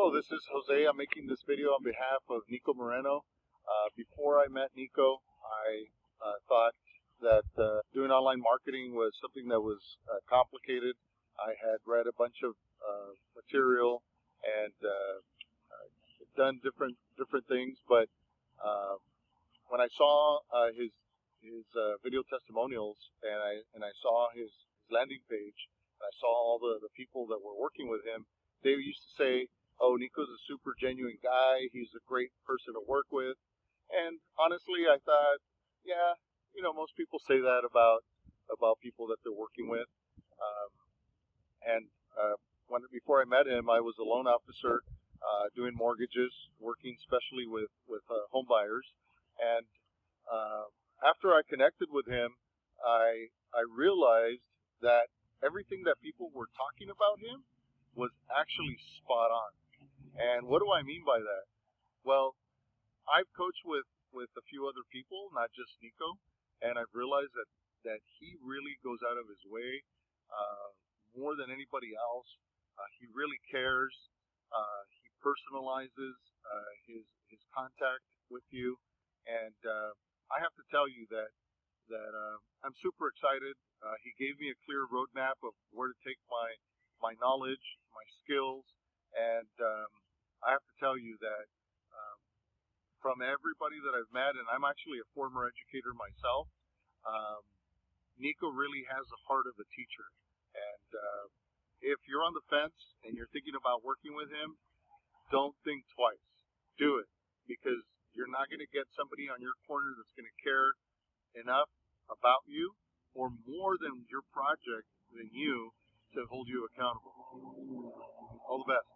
Hello, this is Jose. I'm making this video on behalf of Nico Moreno. Before I met Nico, I thought that doing online marketing was something that was complicated. I had read a bunch of material and done different things, but when I saw his video testimonials and I saw his landing page, and I saw all the people that were working with him, they used to say, "Oh, Nico's a super genuine guy. He's a great person to work with." And honestly, I thought, yeah, most people say that about people that they're working with. And before I met him, I was a loan officer doing mortgages, working especially with home buyers. And after I connected with him, I realized that everything that people were talking about him was actually spot on. And what do I mean by that? Well, I've coached with a few other people, not just Nico, and I've realized that he really goes out of his way more than anybody else. He really cares. He personalizes his contact with you, and I have to tell you that I'm super excited. He gave me a clear roadmap of where to take my knowledge, my skills, and I have to tell you that from everybody that I've met, and I'm actually a former educator myself, Nico really has the heart of a teacher. And if you're on the fence and you're thinking about working with him, don't think twice. Do it, because you're not going to get somebody on your corner that's going to care enough about you or more than your project than you to hold you accountable. All the best.